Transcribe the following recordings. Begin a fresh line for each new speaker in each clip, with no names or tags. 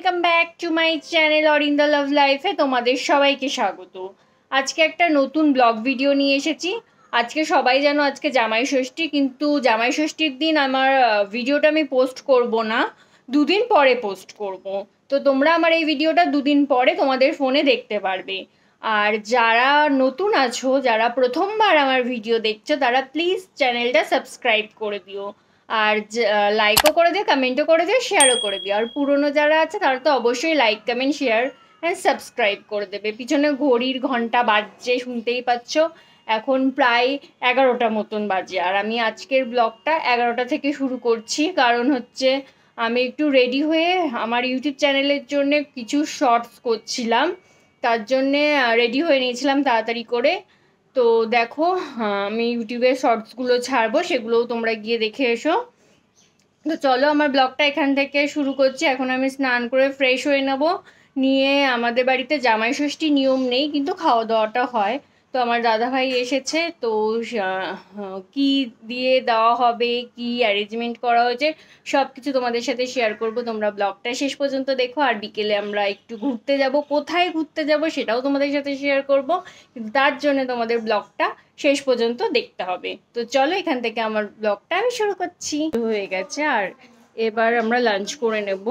Welcome back to my channel Arinda love লাইফে তোমাদের সবাইকে স্বাগত। আজকে একটা নতুন ব্লগ ভিডিও নিয়ে এসেছি। আজকে সবাই জানো আজকে জামাই ষষ্ঠী, কিন্তু জামাই ষষ্ঠীর দিন আমার ভিডিওটা আমি পোস্ট করব না, দুদিন পরে পোস্ট করব। তো তোমরা আমার এই ভিডিওটা দুদিন পরে তোমাদের ফোনে দেখতে পারবে। আর যারা নতুন আছো, যারা প্রথমবার আমার ভিডিও দেখছো, তারা প্লিজ চ্যানেলটা সাবস্ক্রাইব করে দিও। আর লাইকও করে দিও, কমেন্টও করে দিও, শেয়ারও করে দিও। আর পুরনো যারা আছে তারা তো অবশ্যই like comment share and subscribe করে দেবে। পিছনে ঘড়ির ঘন্টা বাজছে, শুনতেই পাচ্ছ। এখন প্রায় 11টা মতন বাজে, আর আমি আজকের ব্লগটা 11টা থেকে শুরু করছি। কারণ হচ্ছে আমি একটু রেডি হয়ে আমার ইউটিউব চ্যানেলের জন্য কিছু শর্টস করছিলাম, তার জন্যে রেডি হয়ে নিয়েছিলাম তাড়াতাড়ি করে। তো দেখো, আমি ইউটিউবে শর্টসগুলো ছাড়বো, সেগুলোও তোমরা গিয়ে দেখে এসো। তো চলো আমার ব্লগটা এখান থেকে শুরু করছি। এখন আমি স্নান করে ফ্রেশ হয়ে নেব। নিয়ে আমাদের বাড়িতে জামাই ষষ্ঠী নিয়ম নেই, কিন্তু খাওয়া দাওয়াটা হয়। তো আমার দাদাভাই এসেছে, তো কি দিয়ে দেওয়া হবে, কি অ্যারেঞ্জমেন্ট করা হয়েছে, সব কিছু তোমাদের সাথে শেয়ার করব। তোমরা ব্লগটা শেষ পর্যন্ত দেখো। আর বিকেলে আমরা একটু ঘুরতে যাব, কোথায় ঘুরতে যাব সেটাও তোমাদের সাথে শেয়ার করব, কিন্তু তার জন্য তোমাদের ব্লগটা শেষ পর্যন্ত দেখতে হবে। তো চলো এখান থেকে আমার ব্লগটা আমি শুরু করছি। হয়ে গেছে, আর এবার আমরা লাঞ্চ করে নেব।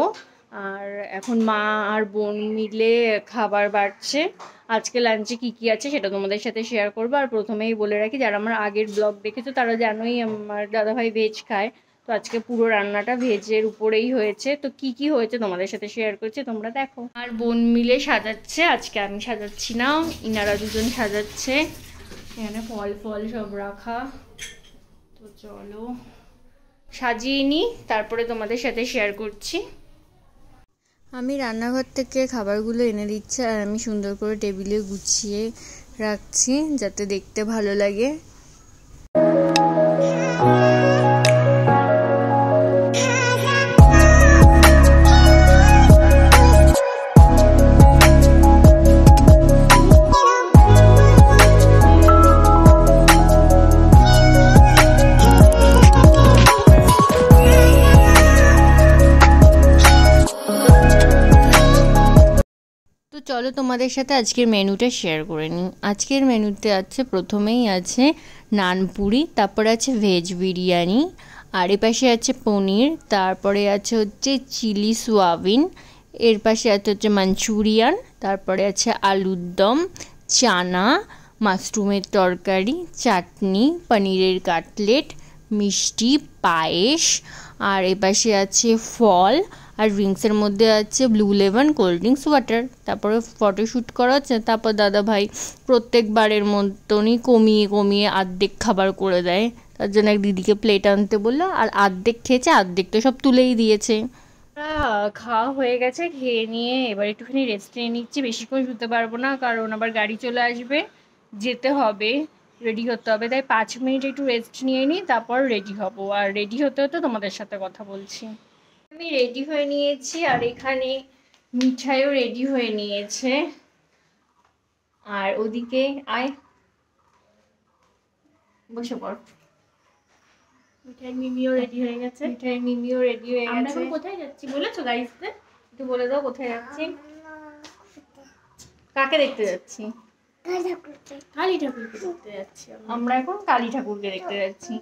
আর এখন মা আর বোন মিলে খাবার বাড়ছে। আজকে লাঞ্চে কি কি আছে সেটা তোমাদের সাথে শেয়ার করবো। আর প্রথমেই বলে রাখি, যারা আমার আগের ব্লগ দেখেছো তারা জানোই আমার দাদাভাই ভেজ খায়। তো আজকে পুরো রান্নাটা ভেজের উপরেই হয়েছে। তো কি কি হয়েছে তোমাদের সাথে শেয়ার করছি, তোমরা দেখো। আর বোন মিলে সাজাচ্ছে, আজকে আমি সাজাচ্ছি না, ইনারা দুজন সাজাচ্ছে। এখানে ফল ফল সব রাখা। তো চলো সাজিয়ে নিই, তারপরে তোমাদের সাথে শেয়ার করছি। আমি রান্নাঘর থেকে খাবারগুলো এনে দিচ্ছি, আর আমি সুন্দর করে টেবিলে গুছিয়ে রাখছি যাতে দেখতে ভালো লাগে। চলো তোমাদের সাথে আজকের মেনুটা শেয়ার করে নিই। আজকের মেনুতে আছে, প্রথমেই আছে নানপুরি, তারপরে আছে ভেজ বিরিয়ানি, আর এর পাশে আছে পনির, তারপরে আছে হচ্ছে চিলি সোয়াবিন, এর পাশে আছে হচ্ছে মাঞ্চুরিয়ান, তারপরে আছে আলুর দম, চানা, মাশরুমের তরকারি, চাটনি, পনিরের কাটলেট, মিষ্টি, পায়েস, আর এ পাশে আছে ফল, আর ড্রিঙ্কসের মধ্যে আছে blue lemon, cold drinks, water. তারপরে ফটোশ্যুট করা হচ্ছে। তারপর দাদা ভাই প্রত্যেকবারের মতনই কমিয়ে কমিয়ে অর্ধেক খাবার করে দেয়, তার জন্য এক দিদিকে প্লেট আনতে বললো, আর অর্ধেক খেয়েছে, অর্ধেক তো সব তুলেই দিয়েছে। খাওয়া হয়ে গেছে, খেয়ে নিয়ে এবার একটুখানি রেস্ট নিয়ে নিচ্ছি। বেশিক্ষণ শুতে পারবো না, কারণ আবার গাড়ি চলে আসবে, যেতে হবে, রেডি হতে হবে। তাই 5 মিনিট একটু রেস্ট নিয়ে নিই, তারপর রেডি হব। আর রেডি হতে হতে তোমাদের সাথে কথা বলছি। আমি রেডি হয়ে নিয়েছি, আর এখানে মিঠাইও রেডি হয়ে নিয়েছে। আর ওদিকে আয়, বসে পড়।
মিঠাই মিমিও রেডি হয়ে গেছে।
মিঠাই মিমিও রেডি হয়ে গেছে।
আমরা এখন কোথায় যাচ্ছি বলেছো গাইসদের?
একটু বলে দাও কোথায় যাচ্ছি, কাকে দেখতে যাচ্ছি?
কালী ঠাকুরকে দেখতে যাচ্ছি।
আমরা এখন কালী ঠাকুরকে দেখতে যাচ্ছি।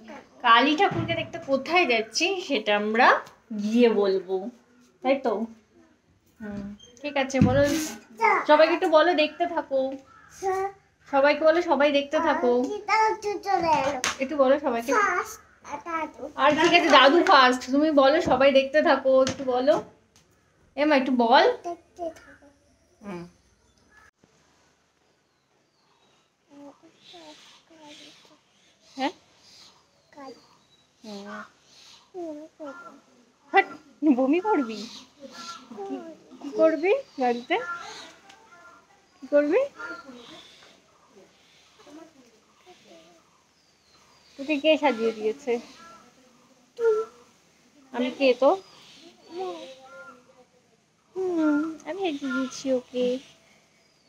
কালী ঠাকুরকে দেখতে কোথায় যাচ্ছি সেটা আমরা গিয়ে বলবো, তাই তো? ঠিক আছে, বলো সবাইকে, একটু বলো দেখতে থাকো। সবাইকে বলো সবাই দেখতে থাকো, একটু বলো সবাইকে। আর ঠিক আছে, দাদু ফার্স্ট, তুমি বলো সবাই দেখতে থাকো, একটু বলো। এমা একটু বল। হ্যাঁ, বমি করবি? কি করবি গাড়িতে, কি করবি? তোকে কে সাজিয়ে দিয়েছে? আমি কে তো? আমি সাজিয়ে দিয়েছি ওকে।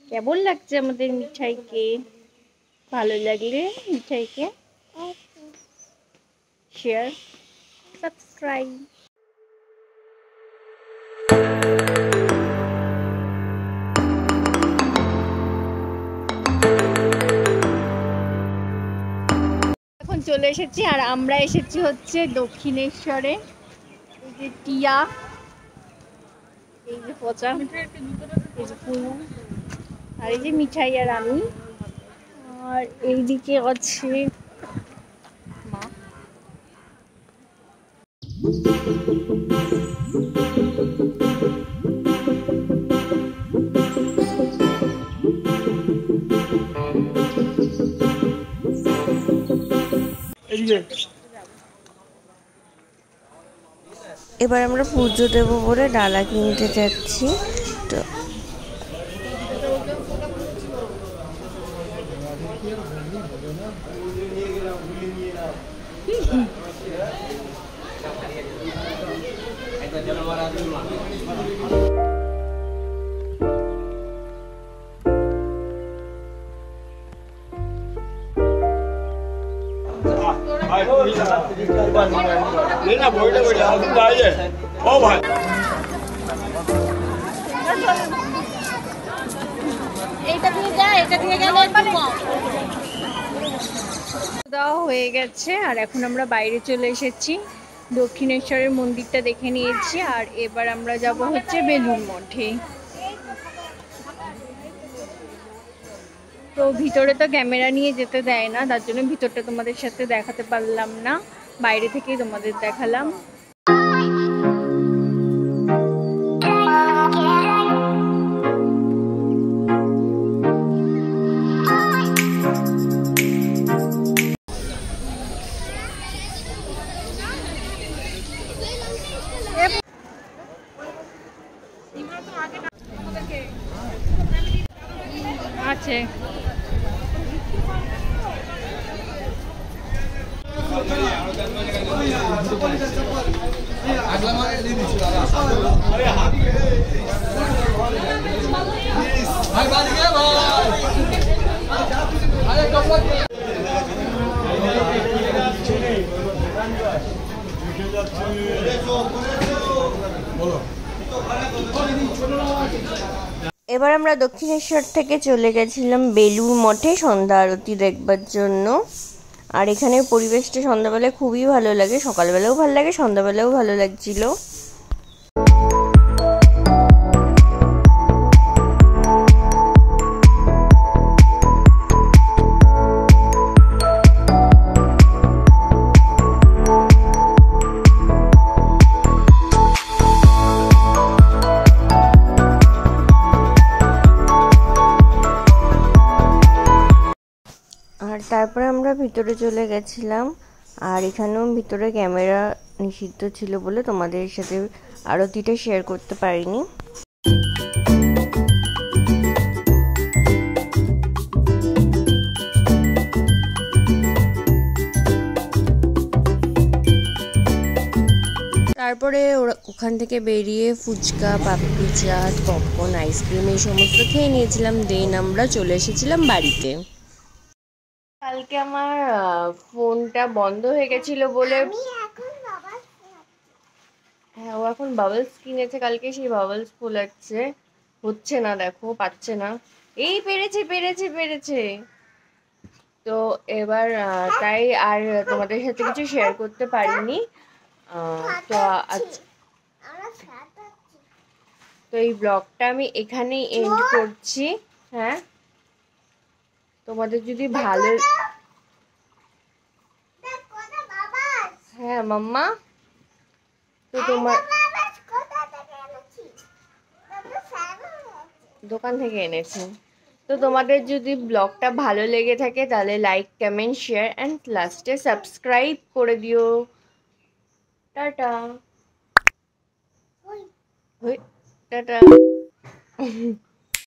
কেমন লাগছে আমাদের মিঠাইকে? ভালো লাগলে মিঠাইকে শেয়ার, সাবস্ক্রাইব। চলে এসেছি, আর আমরা এসেছি হচ্ছে দক্ষিণেশ্বরে। এই যে টিয়া, এই যে পচা, এই যে পুনু, আর এই যে মিঠাই আর আমি, আর এইদিকে আছে মা।
এবার আমরা পুজো দেবো বলে ডালা কিনতে যাচ্ছি। তো
দেওয়া হয়ে গেছে, আর এখন আমরা বাইরে চলে এসেছি। দক্ষিণেশ্বরের মন্দিরটা দেখে নিয়েছি, আর এবার আমরা যাব হচ্ছে বেলুড় মঠে। তো ভিতরে তো ক্যামেরা নিয়ে যেতে দেয় না, তার জন্য ভিতরটা তোমাদের সাথে দেখাতে পারলাম না, বাইরে থেকেই তোমাদের দেখালাম। আছে
এবার আমরা দক্ষিণেশ্বর থেকে চলে গেছিলাম বেলুড় মঠে সন্ধ্যা আরতি দেখবার জন্য। আর এখানের পরিবেশটা সন্ধ্যাবেলায় খুবই ভালো লাগে, সকালবেলাও ভালো লাগে, সন্ধ্যাবেলাও ভালো লাগছিল। আর তারপরে আমরা ভিতরে চলে গেছিলাম, আর এখানেও ভিতরে ক্যামেরা নিষিদ্ধ ছিল বলে তোমাদের সাথে আরতিটা শেয়ার করতে পারিনি। তারপরে ওখান থেকে বেরিয়ে ফুচকা, পাপড়ি চাট, পপকর্ন, আইসক্রিম এই সমস্ত খেয়ে নিয়েছিলাম। দেন আমরা চলে এসেছিলাম বাড়িতে। কালকে আমার ফোনটা বন্ধ হয়ে গেছিল বলে, হ্যাঁ ও এখন বাবলস কিনেছে, কালকে সেই বাবলস ফোলাচ্ছে, হচ্ছে না, দেখো পাচ্ছে না। এই পেরেছে পেরেছে পেরেছে। তো এবার তাই আর তোমাদের সাথে কিছু শেয়ার করতে পারিনি। তো তো এই ব্লগটা আমি এখানেই এন্ড করছি। হ্যাঁ, তোমাদের যদি ভালো, হ্যাঁ মাম্মা, তো তোমার দোকান থেকে এনেছি। তো তোমাদের যদি ব্লগটা ভালো লেগে থাকে তাহলে লাইক, কমেন্ট, শেয়ার অ্যান্ড লাস্টে সাবস্ক্রাইব করে দিও। Tata, tata.